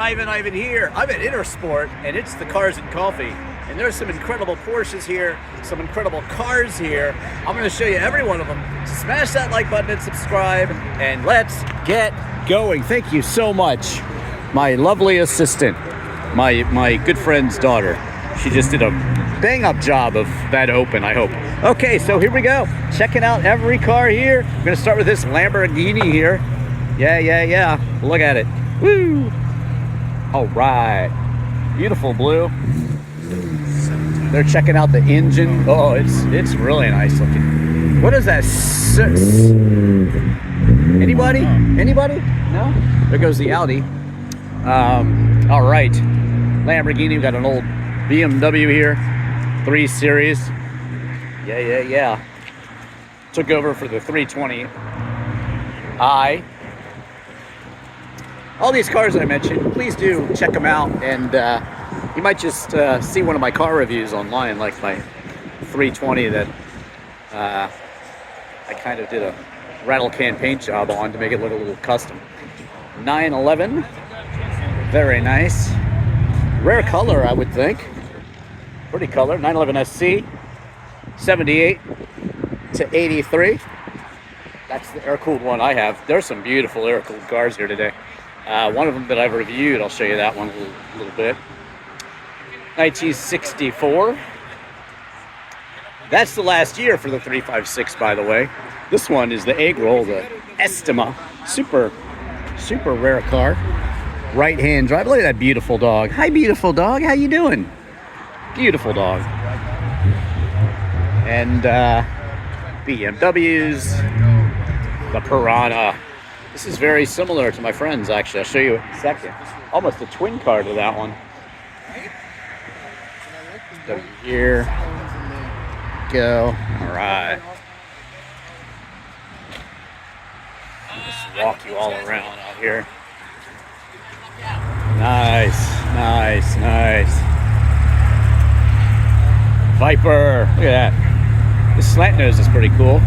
Drivin Ivan here. I'm at Intersport, and it's the Cars and Coffee. And there's some incredible Porsches here, some incredible cars here. I'm going to show you every one of them. So smash that like button and subscribe, and let's get going. Thank you so much. My lovely assistant, my good friend's daughter. She just did a bang-up job of that open, I hope. Okay, so here we go. Checking out every car here. I'm going to start with this Lamborghini here. Yeah. Look at it. Woo! All right. Beautiful blue. They're checking out the engine. Oh, it's really nice looking. What is that? Anybody? No? There goes the Audi. All right. Lamborghini, we got an old BMW here. 3 Series. Yeah. Took over for the 320i. All these cars I mentioned, please do check them out, and you might just see one of my car reviews online, like my 320 that I kind of did a rattle can paint job on to make it look a little custom. 911, very nice. Rare color, I would think. Pretty color, 911 SC, 78 to 83. That's the air-cooled one I have. There's some beautiful air-cooled cars here today. One of them that I've reviewed, I'll show you that one a little bit. 1964. That's the last year for the 356, by the way. This one is the egg roll, the Estima. Super rare car. Right-hand drive. Look at that beautiful dog. Hi, beautiful dog. How you doing? Beautiful dog. And BMWs. The Piranha. This is very similar to my friend's, actually. I'll show you in a second. Almost a twin car to that one. Over here. Go. All right. Just walk you all around out here. Nice. Viper. Look at that. This slant nose is pretty cool.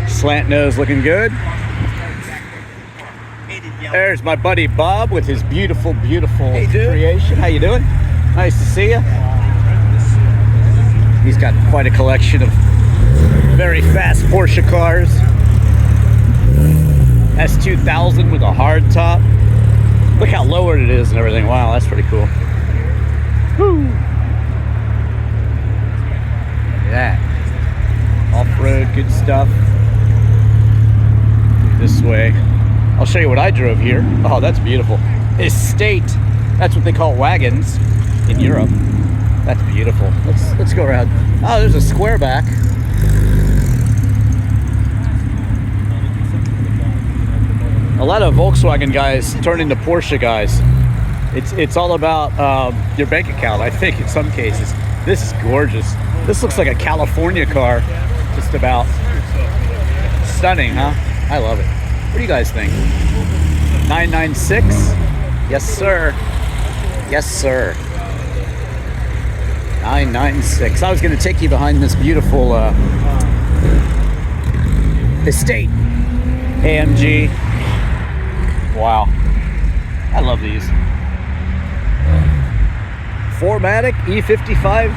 Slant nose looking good. There's my buddy Bob with his beautiful creation. How you doing? Nice to see you. He's got quite a collection of very fast Porsche cars. S2000 with a hard top. Look how lowered it is and everything. Wow, that's pretty cool. Woo. Yeah. Off-road, good stuff. This way. I'll show you what I drove here. Oh, that's beautiful. Estate. That's what they call wagons in Europe. That's beautiful. Let's go around. Oh, there's a square back. A lot of Volkswagen guys turn into Porsche guys. It's all about your bank account, I think, in some cases. This is gorgeous. This looks like a California car, just about. Stunning, huh? I love it. What do you guys think? 996? Yes, sir. 996. I was going to take you behind this beautiful Estate AMG. Wow. I love these. 4MATIC E55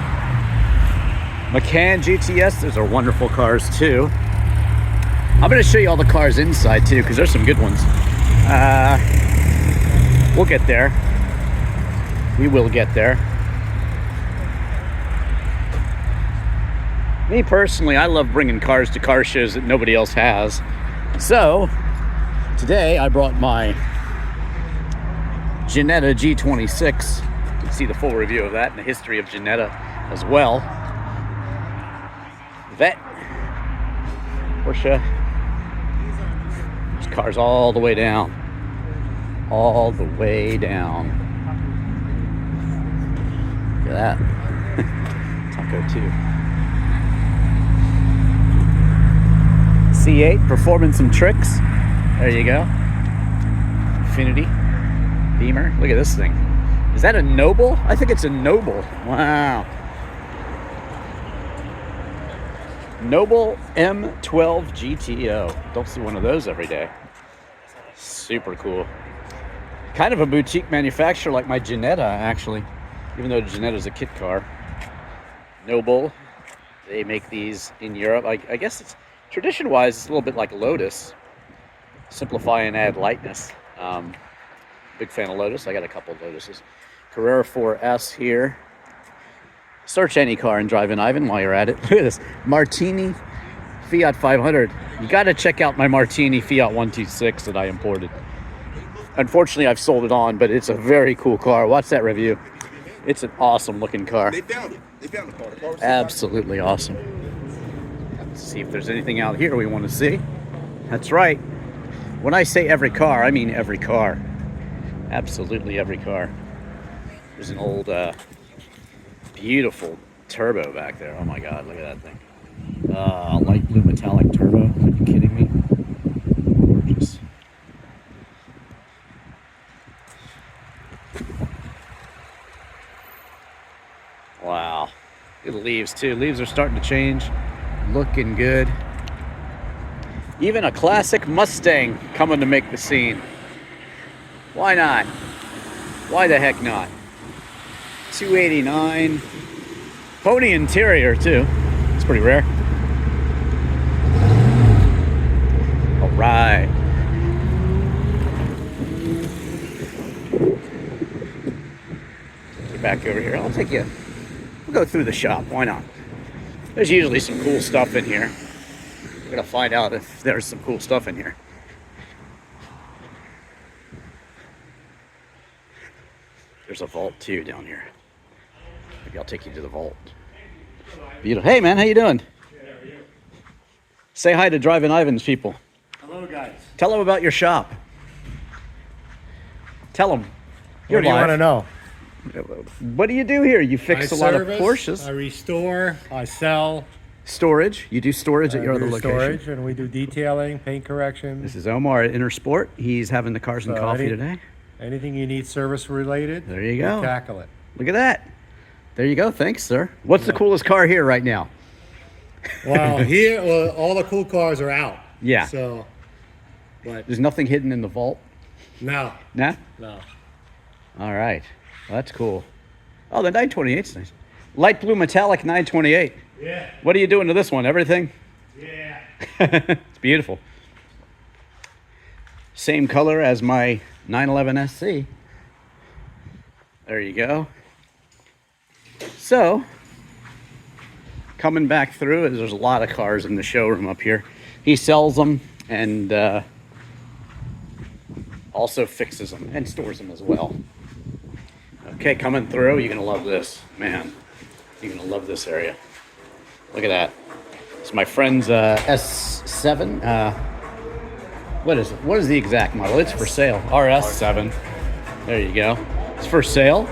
Macan GTS. Those are wonderful cars too. I'm going to show you all the cars inside too, because there's some good ones. We'll get there. We will get there. Me personally, I love bringing cars to car shows that nobody else has. So today I brought my Ginetta G26. You can see the full review of that and the history of Ginetta as well. Vet Porsche. There's cars all the way down. All the way down. Look at that. Taco 2. C8, performing some tricks. There you go. Infinity. Beamer. Look at this thing. Is that a Noble? I think it's a Noble. Wow. Noble M12 GTO. Don't see one of those every day. Super cool. Kind of a boutique manufacturer like my Ginetta, actually. Even though Ginetta's a kit car. Noble. They make these in Europe. I guess it's tradition-wise, it's a little bit like Lotus. Simplify and add lightness. Big fan of Lotus. I got a couple of Lotuses. Carrera 4S here. Search any car in Drivin Ivan while you're at it. Look at this. Martini Fiat 500. You got to check out my Martini Fiat 126 that I imported. Unfortunately, I've sold it on, but it's a very cool car. Watch that review. It's an awesome looking car. They found it. They found the car. The car was Absolutely awesome. Let's see if there's anything out here we want to see. That's right. When I say every car, I mean every car. Absolutely every car. There's an old, beautiful turbo back there. Oh my God, look at that thing. Light blue metallic turbo. Are you kidding me? Gorgeous. Wow. Look at the leaves too. Leaves are starting to change. Looking good. Even a classic Mustang coming to make the scene. Why not? Why the heck not? 289. Pony interior too. It's pretty rare. All right. Get back over here. I'll take you. We'll go through the shop. Why not? There's usually some cool stuff in here. We're gonna find out if there's some cool stuff in here. There's a vault too down here. Maybe I'll take you to the vault. Beautiful. Hey man, how you doing? Good, how are you? Say hi to Drivin Ivan's people. Hello guys. Tell them about your shop. Tell them. What do you want to know? What do you do here? You fix a lot of Porsches. I restore, I sell. Storage. You do storage at your other do location. storage, and we do detailing, paint correction. This is Omar at Intersport. He's having the cars and coffee today. Anything you need service related, There you go. we tackle it. Look at that. There you go. Thanks, sir. What's the coolest car here right now? Well, here, all the cool cars are out. Yeah. So, but There's nothing hidden in the vault? no, Nah? no. All right. Well, that's cool. Oh, the 928's nice. Light blue metallic 928. Yeah. What are you doing to this one? Everything? Yeah. It's beautiful. Same color as my 911 SC. There you go. So, coming back through, there's a lot of cars in the showroom up here. He sells them and also fixes them and stores them as well. Okay, coming through, you're gonna love this, man. You're gonna love this area. Look at that. It's my friend's S7. What is it? What is the exact model? It's for sale. RS7. There you go. It's for sale,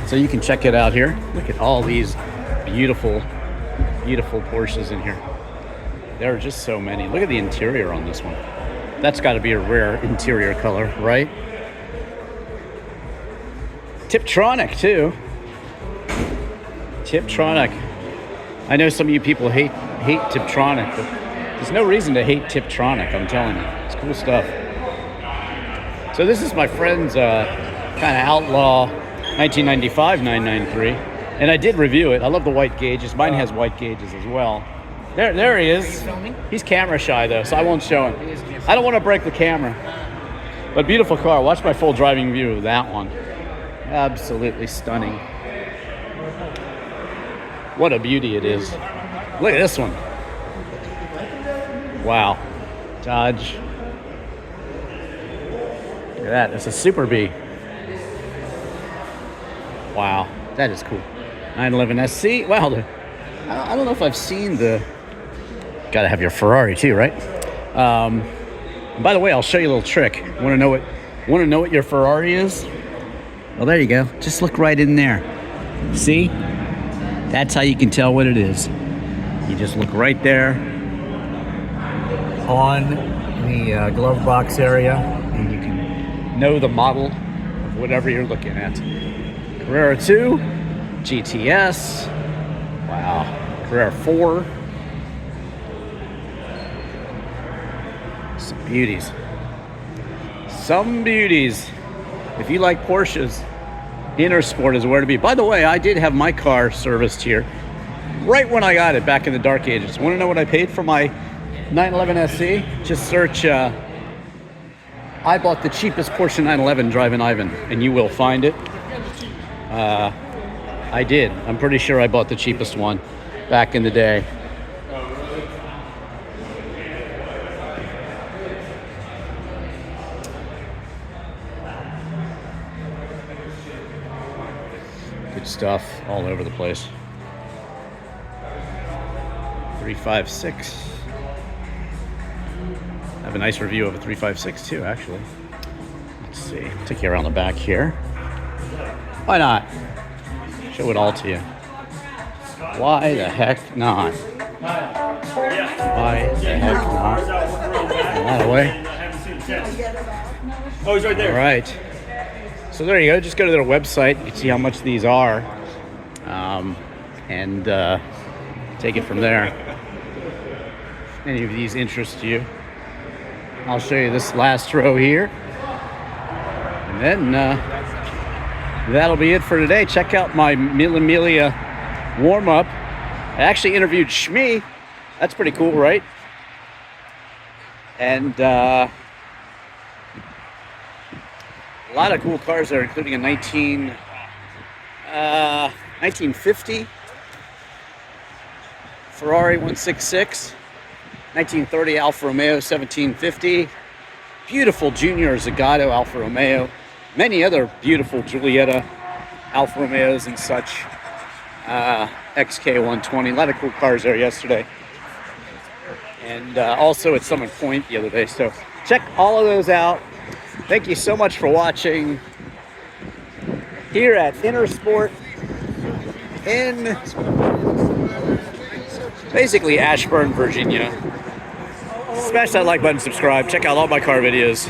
so you can check it out here. Look at all these beautiful, beautiful Porsches in here. There are just so many. Look at the interior on this one. That's got to be a rare interior color, right? Tiptronic too. Tiptronic. I know some of you people hate Tiptronic, but there's no reason to hate Tiptronic, I'm telling you. It's cool stuff. So this is my friend's kind of Outlaw 1995 993, and I did review it. I love the white gauges. Mine has white gauges as well. There he is. He's camera shy though, so I won't show him. I don't want to break the camera. But beautiful car. Watch my full driving view of that one. Absolutely stunning. What a beauty it is. Look at this one. Wow. Dodge. Look at that. It's a Super B. Wow. That is cool. 911 SC. Wow. I don't know if I've seen the... Got to have your Ferrari too, right? By the way, I'll show you a little trick. Want to know what your Ferrari is? Well, there you go. Just look right in there. See? That's how you can tell what it is. You just look right there on the glove box area, and you can know the model of whatever you're looking at. Carrera 2, GTS. Wow. Carrera 4. Some beauties. Some beauties. If you like Porsches, Intersport is where to be. By the way, I did have my car serviced here right when I got it back in the dark ages. Want to know what I paid for my 911 SC? Just search, I bought the cheapest Porsche 911 Drivin Ivan, and you will find it. I did. I'm pretty sure I bought the cheapest one back in the day. Good stuff all over the place. 356. I have a nice review of a 356 too, actually. Let's see. Take you around the back here. Why not? Show it all to you. Why the heck not? Why the heck not? Get that away. Oh, he's right there. All right. So there you go. Just go to their website. You can see how much these are, and take it from there. If any of these interest you, I'll show you this last row here, and then that'll be it for today. Check out my Mille Miglia warm-up. I actually interviewed Shmi. That's pretty cool, right? And a lot of cool cars there, including a 1950 Ferrari 166, 1930 Alfa Romeo 1750, beautiful Junior Zagato Alfa Romeo, many other beautiful Giulietta Alfa Romeos and such, XK120, a lot of cool cars there yesterday. And also at Summit Point the other day, so check all of those out. Thank you so much for watching here at Intersport in basically Ashburn, Virginia. Smash that like button, subscribe, check out all my car videos.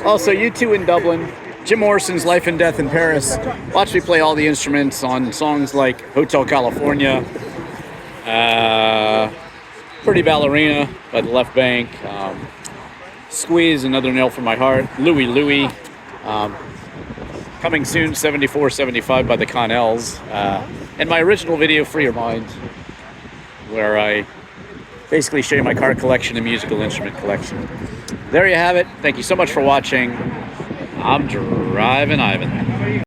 Also, U2 in Dublin, Jim Morrison's Life and Death in Paris. Watch me play all the instruments on songs like Hotel California, Pretty Ballerina by the Left Bank, Squeeze, Another Nail for My Heart, Louie Louie, coming soon, 74, 75 by the Connells, and my original video, Free Your Mind, where I basically show you my car collection and musical instrument collection. There you have it. Thank you so much for watching. I'm Drivin Ivan.